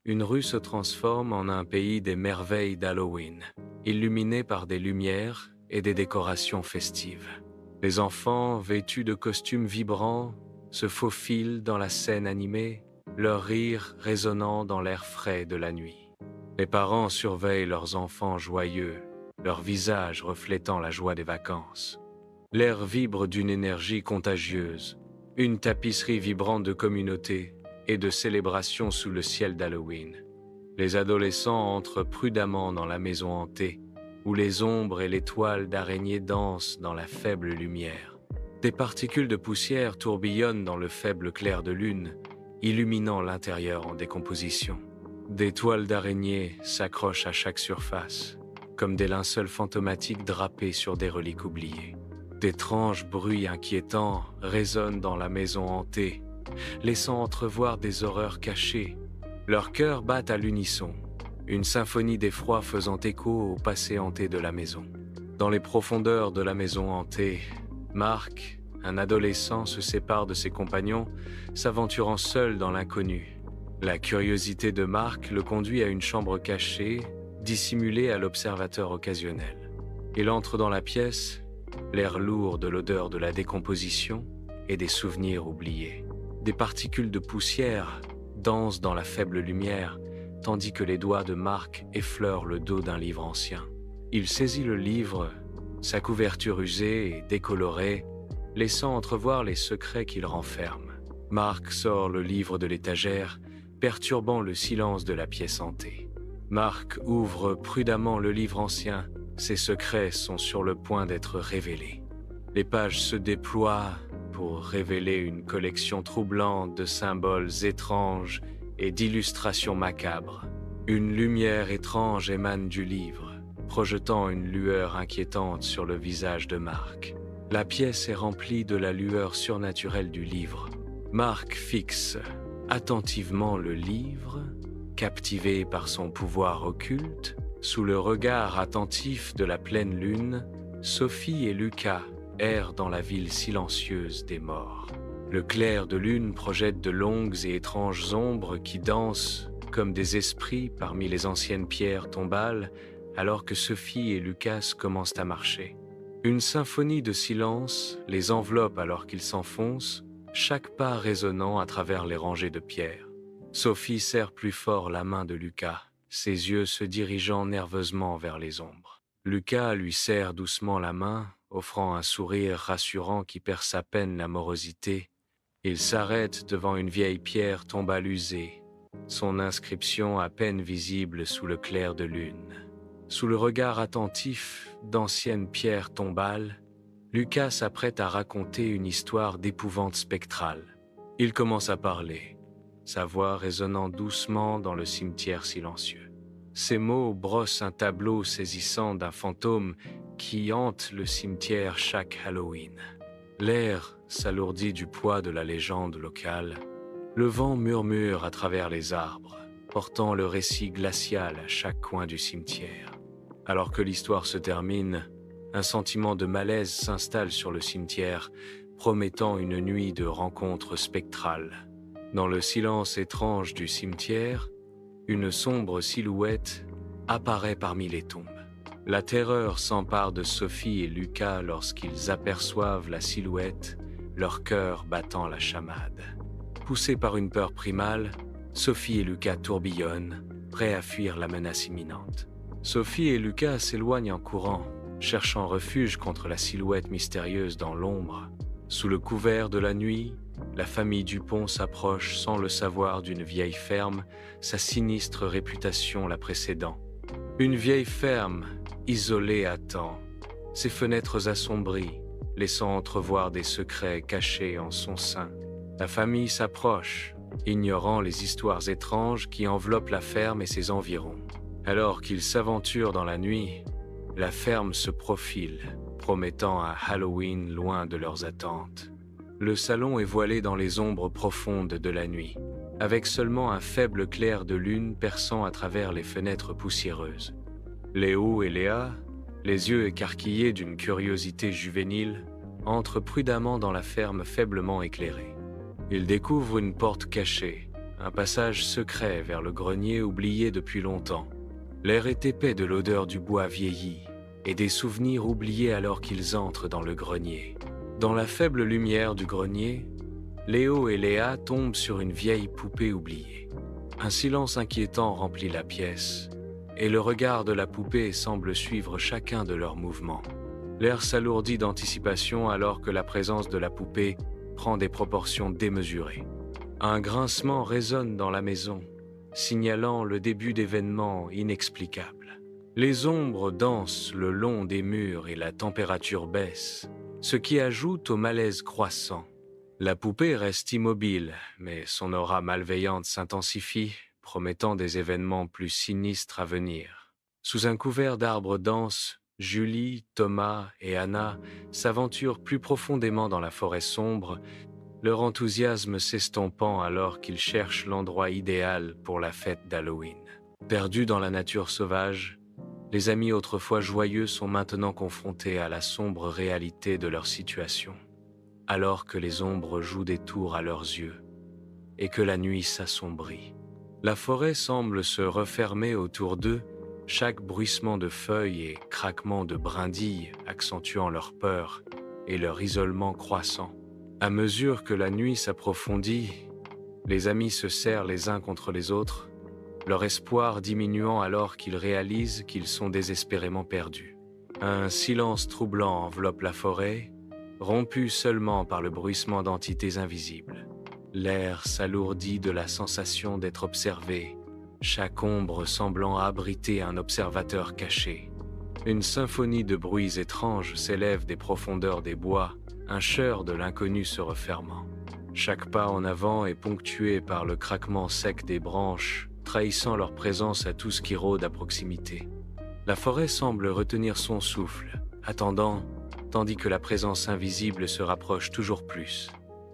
une rue se transforme en un pays des merveilles d'Halloween, illuminé par des lumières et des décorations festives. Les enfants, vêtus de costumes vibrants, se faufilent dans la scène animée, leur rire résonnant dans l'air frais de la nuit. Les parents surveillent leurs enfants joyeux, leurs visages reflétant la joie des vacances. L'air vibre d'une énergie contagieuse, une tapisserie vibrante de communauté et de célébration sous le ciel d'Halloween. Les adolescents entrent prudemment dans la maison hantée, où les ombres et les toiles d'araignées dansent dans la faible lumière. Des particules de poussière tourbillonnent dans le faible clair de lune, illuminant l'intérieur en décomposition. Des toiles d'araignées s'accrochent à chaque surface, comme des linceuls fantomatiques drapés sur des reliques oubliées. D'étranges bruits inquiétants résonnent dans la maison hantée, laissant entrevoir des horreurs cachées. Leurs cœurs battent à l'unisson, une symphonie d'effroi faisant écho au passé hanté de la maison. Dans les profondeurs de la maison hantée, Mark, un adolescent, se sépare de ses compagnons, s'aventurant seul dans l'inconnu. La curiosité de Mark le conduit à une chambre cachée, dissimulée à l'observateur occasionnel. Il entre dans la pièce, l'air lourd de l'odeur de la décomposition et des souvenirs oubliés. Des particules de poussière dansent dans la faible lumière, tandis que les doigts de Mark effleurent le dos d'un livre ancien. Il saisit le livre, sa couverture usée et décolorée, laissant entrevoir les secrets qu'il renferme. Mark sort le livre de l'étagère, perturbant le silence de la pièce hantée. Mark ouvre prudemment le livre ancien, ses secrets sont sur le point d'être révélés. Les pages se déploient pour révéler une collection troublante de symboles étranges et d'illustrations macabres. Une lumière étrange émane du livre, projetant une lueur inquiétante sur le visage de Mark. La pièce est remplie de la lueur surnaturelle du livre. Mark fixe attentivement le livre, captivé par son pouvoir occulte. Sous le regard attentif de la pleine lune, Sophie et Lucas errent dans la ville silencieuse des morts. Le clair de lune projette de longues et étranges ombres qui dansent comme des esprits parmi les anciennes pierres tombales, alors que Sophie et Lucas commencent à marcher. Une symphonie de silence les enveloppe alors qu'ils s'enfoncent, chaque pas résonnant à travers les rangées de pierres. Sophie serre plus fort la main de Lucas, ses yeux se dirigeant nerveusement vers les ombres. Lucas lui serre doucement la main, offrant un sourire rassurant qui perce à peine la morosité. Il s'arrête devant une vieille pierre tombale usée, son inscription à peine visible sous le clair de lune. Sous le regard attentif d'anciennes pierres tombales, Lucas s'apprête à raconter une histoire d'épouvante spectrale. Il commence à parler, sa voix résonnant doucement dans le cimetière silencieux. Ces mots brossent un tableau saisissant d'un fantôme qui hante le cimetière chaque Halloween. L'air s'alourdit du poids de la légende locale. Le vent murmure à travers les arbres, portant le récit glacial à chaque coin du cimetière. Alors que l'histoire se termine, un sentiment de malaise s'installe sur le cimetière, promettant une nuit de rencontres spectrales. Dans le silence étrange du cimetière, une sombre silhouette apparaît parmi les tombes. La terreur s'empare de Sophie et Lucas lorsqu'ils aperçoivent la silhouette, leur cœur battant la chamade. Poussés par une peur primale, Sophie et Lucas tourbillonnent, prêts à fuir la menace imminente. Sophie et Lucas s'éloignent en courant, cherchant refuge contre la silhouette mystérieuse dans l'ombre. Sous le couvert de la nuit, la famille Dupont s'approche sans le savoir d'une vieille ferme, sa sinistre réputation la précédant. Une vieille ferme, isolée à temps, ses fenêtres assombries, laissant entrevoir des secrets cachés en son sein. La famille s'approche, ignorant les histoires étranges qui enveloppent la ferme et ses environs. Alors qu'ils s'aventurent dans la nuit, la ferme se profile, promettant un Halloween loin de leurs attentes. Le salon est voilé dans les ombres profondes de la nuit, avec seulement un faible clair de lune perçant à travers les fenêtres poussiéreuses. Léo et Léa, les yeux écarquillés d'une curiosité juvénile, entrent prudemment dans la ferme faiblement éclairée. Ils découvrent une porte cachée, un passage secret vers le grenier oublié depuis longtemps. L'air est épais de l'odeur du bois vieilli et des souvenirs oubliés alors qu'ils entrent dans le grenier. Dans la faible lumière du grenier, Léo et Léa tombent sur une vieille poupée oubliée. Un silence inquiétant remplit la pièce, et le regard de la poupée semble suivre chacun de leurs mouvements. L'air s'alourdit d'anticipation alors que la présence de la poupée prend des proportions démesurées. Un grincement résonne dans la maison, signalant le début d'événements inexplicables. Les ombres dansent le long des murs et la température baisse, ce qui ajoute au malaise croissant. La poupée reste immobile, mais son aura malveillante s'intensifie, promettant des événements plus sinistres à venir. Sous un couvert d'arbres denses, Julie, Thomas et Anna s'aventurent plus profondément dans la forêt sombre, leur enthousiasme s'estompant alors qu'ils cherchent l'endroit idéal pour la fête d'Halloween. Perdus dans la nature sauvage, les amis autrefois joyeux sont maintenant confrontés à la sombre réalité de leur situation, alors que les ombres jouent des tours à leurs yeux et que la nuit s'assombrit. La forêt semble se refermer autour d'eux, chaque bruissement de feuilles et craquement de brindilles accentuant leur peur et leur isolement croissant. À mesure que la nuit s'approfondit, les amis se serrent les uns contre les autres, leur espoir diminuant alors qu'ils réalisent qu'ils sont désespérément perdus. Un silence troublant enveloppe la forêt, rompu seulement par le bruissement d'entités invisibles. L'air s'alourdit de la sensation d'être observé, chaque ombre semblant abriter un observateur caché. Une symphonie de bruits étranges s'élève des profondeurs des bois, un chœur de l'inconnu se refermant. Chaque pas en avant est ponctué par le craquement sec des branches, trahissant leur présence à tout ce qui rôde à proximité. La forêt semble retenir son souffle, attendant, tandis que la présence invisible se rapproche toujours plus.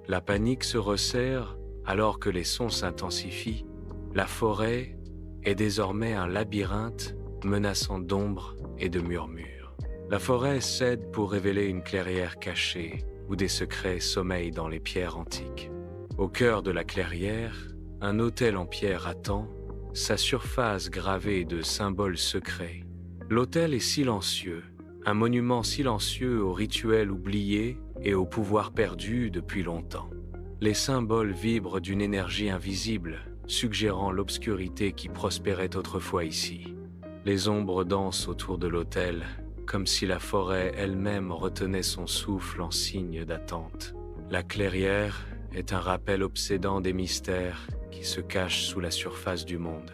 La panique se resserre alors que les sons s'intensifient. La forêt est désormais un labyrinthe menaçant d'ombres et de murmures. La forêt cède pour révéler une clairière cachée où des secrets sommeillent dans les pierres antiques. Au cœur de la clairière, un autel en pierre attend, sa surface gravée de symboles secrets. L'autel est silencieux, un monument silencieux aux rituels oubliés et au pouvoir perdu depuis longtemps. Les symboles vibrent d'une énergie invisible, suggérant l'obscurité qui prospérait autrefois ici. Les ombres dansent autour de l'autel, comme si la forêt elle-même retenait son souffle en signe d'attente. La clairière est un rappel obsédant des mystères qui se cachent sous la surface du monde.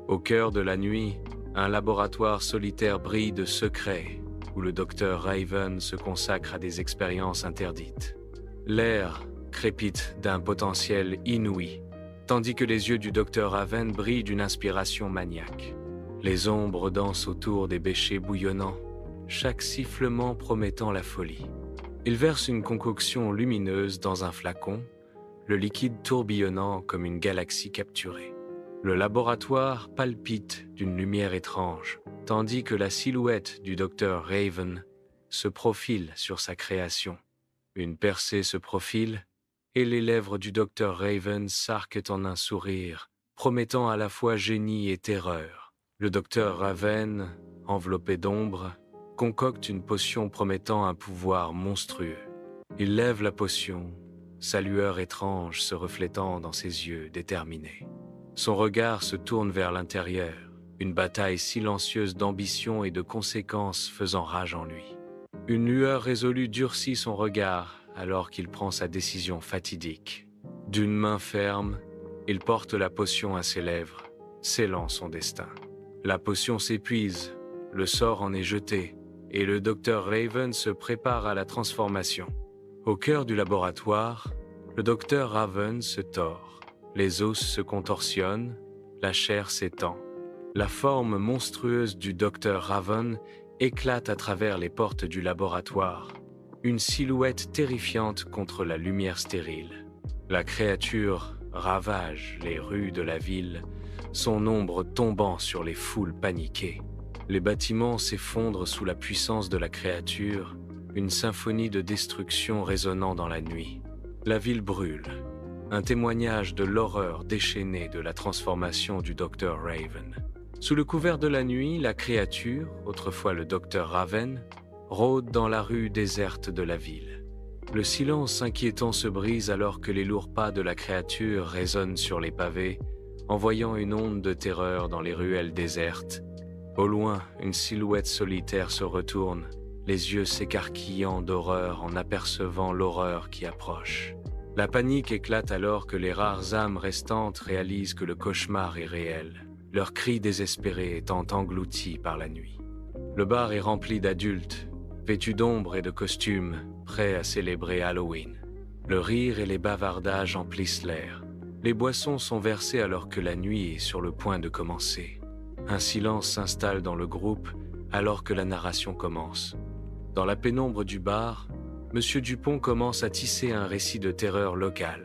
Au cœur de la nuit, un laboratoire solitaire brille de secrets, où le docteur Raven se consacre à des expériences interdites. L'air crépite d'un potentiel inouï, tandis que les yeux du docteur Raven brillent d'une inspiration maniaque. Les ombres dansent autour des bêchers bouillonnants, chaque sifflement promettant la folie. Il verse une concoction lumineuse dans un flacon, le liquide tourbillonnant comme une galaxie capturée. Le laboratoire palpite d'une lumière étrange, tandis que la silhouette du docteur Raven se profile sur sa création. Une percée se profile, et les lèvres du docteur Raven s'arquent en un sourire, promettant à la fois génie et terreur. Le docteur Raven, enveloppé d'ombre, concocte une potion promettant un pouvoir monstrueux. Il lève la potion, sa lueur étrange se reflétant dans ses yeux déterminés. Son regard se tourne vers l'intérieur, une bataille silencieuse d'ambition et de conséquences faisant rage en lui. Une lueur résolue durcit son regard alors qu'il prend sa décision fatidique. D'une main ferme, il porte la potion à ses lèvres, scellant son destin. La potion s'épuise, le sort en est jeté, et le docteur Raven se prépare à la transformation. Au cœur du laboratoire, le docteur Raven se tord. Les os se contorsionnent, la chair s'étend. La forme monstrueuse du docteur Raven éclate à travers les portes du laboratoire, une silhouette terrifiante contre la lumière stérile. La créature ravage les rues de la ville, son ombre tombant sur les foules paniquées. Les bâtiments s'effondrent sous la puissance de la créature, une symphonie de destruction résonnant dans la nuit. La ville brûle. un témoignage de l'horreur déchaînée de la transformation du Dr Raven. Sous le couvert de la nuit, la créature, autrefois le Dr Raven, rôde dans la rue déserte de la ville. Le silence inquiétant se brise alors que les lourds pas de la créature résonnent sur les pavés, envoyant une onde de terreur dans les ruelles désertes. Au loin, une silhouette solitaire se retourne, les yeux s'écarquillant d'horreur en apercevant l'horreur qui approche. La panique éclate alors que les rares âmes restantes réalisent que le cauchemar est réel, leurs cris désespérés étant engloutis par la nuit. Le bar est rempli d'adultes, vêtus d'ombre et de costumes, prêts à célébrer Halloween. Le rire et les bavardages emplissent l'air. Les boissons sont versées alors que la nuit est sur le point de commencer. Un silence s'installe dans le groupe alors que la narration commence. Dans la pénombre du bar, Monsieur Dupont commence à tisser un récit de terreur locale.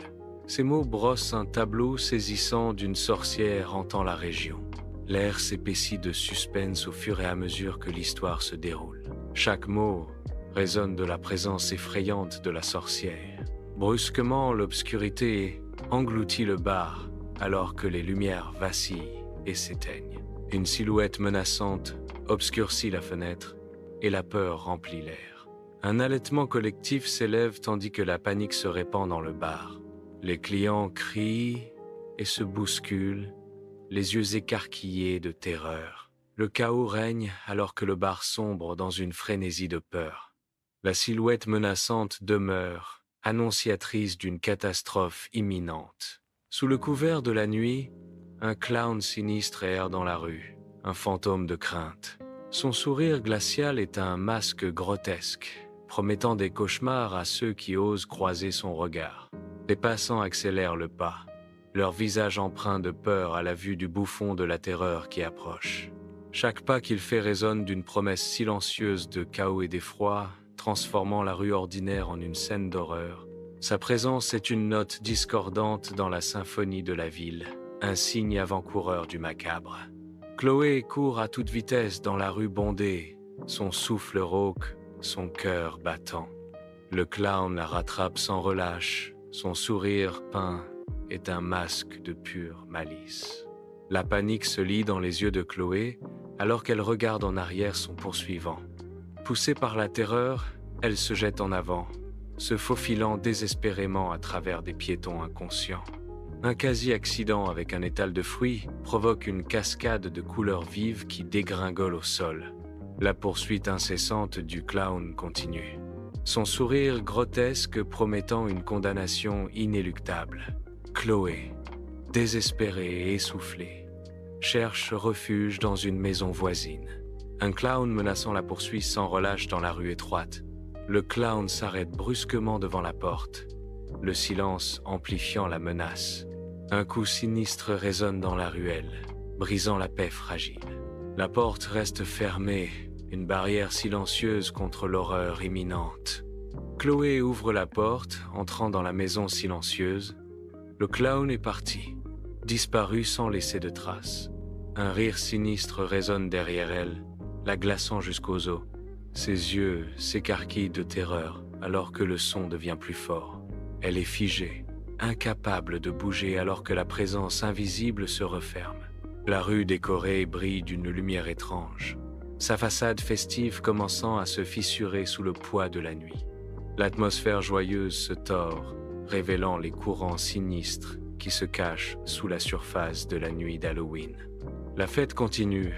Ces mots brossent un tableau saisissant d'une sorcière hantant la région. L'air s'épaissit de suspense au fur et à mesure que l'histoire se déroule. Chaque mot résonne de la présence effrayante de la sorcière. Brusquement, l'obscurité engloutit le bar alors que les lumières vacillent et s'éteignent. Une silhouette menaçante obscurcit la fenêtre et la peur remplit l'air. Un halètement collectif s'élève tandis que la panique se répand dans le bar. Les clients crient et se bousculent, les yeux écarquillés de terreur. Le chaos règne alors que le bar sombre dans une frénésie de peur. La silhouette menaçante demeure, annonciatrice d'une catastrophe imminente. Sous le couvert de la nuit, un clown sinistre erre dans la rue, un fantôme de crainte. Son sourire glacial est un masque grotesque, promettant des cauchemars à ceux qui osent croiser son regard. Les passants accélèrent le pas, leur visage empreint de peur à la vue du bouffon de la terreur qui approche. Chaque pas qu'il fait résonne d'une promesse silencieuse de chaos et d'effroi, transformant la rue ordinaire en une scène d'horreur. Sa présence est une note discordante dans la symphonie de la ville, un signe avant-coureur du macabre. Chloé court à toute vitesse dans la rue bondée, son souffle rauque, son cœur battant. Le clown la rattrape sans relâche, son sourire peint est un masque de pure malice. La panique se lit dans les yeux de Chloé alors qu'elle regarde en arrière son poursuivant. Poussée par la terreur, elle se jette en avant, se faufilant désespérément à travers des piétons inconscients. Un quasi-accident avec un étal de fruits provoque une cascade de couleurs vives qui dégringole au sol. La poursuite incessante du clown continue. Son sourire grotesque promettant une condamnation inéluctable. Chloé, désespérée et essoufflée, cherche refuge dans une maison voisine. Un clown menaçant la poursuit sans relâche dans la rue étroite. Le clown s'arrête brusquement devant la porte, le silence amplifiant la menace. Un coup sinistre résonne dans la ruelle, brisant la paix fragile. La porte reste fermée, une barrière silencieuse contre l'horreur imminente. Chloé ouvre la porte, entrant dans la maison silencieuse. Le clown est parti, disparu sans laisser de traces. Un rire sinistre résonne derrière elle, la glaçant jusqu'aux os. Ses yeux s'écarquillent de terreur alors que le son devient plus fort. Elle est figée, incapable de bouger alors que la présence invisible se referme. La rue décorée brille d'une lumière étrange, sa façade festive commençant à se fissurer sous le poids de la nuit. L'atmosphère joyeuse se tord, révélant les courants sinistres qui se cachent sous la surface de la nuit d'Halloween. La fête continue,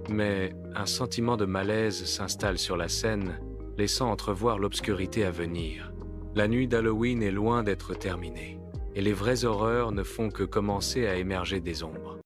mais un sentiment de malaise s'installe sur la scène, laissant entrevoir l'obscurité à venir. La nuit d'Halloween est loin d'être terminée, et les vraies horreurs ne font que commencer à émerger des ombres.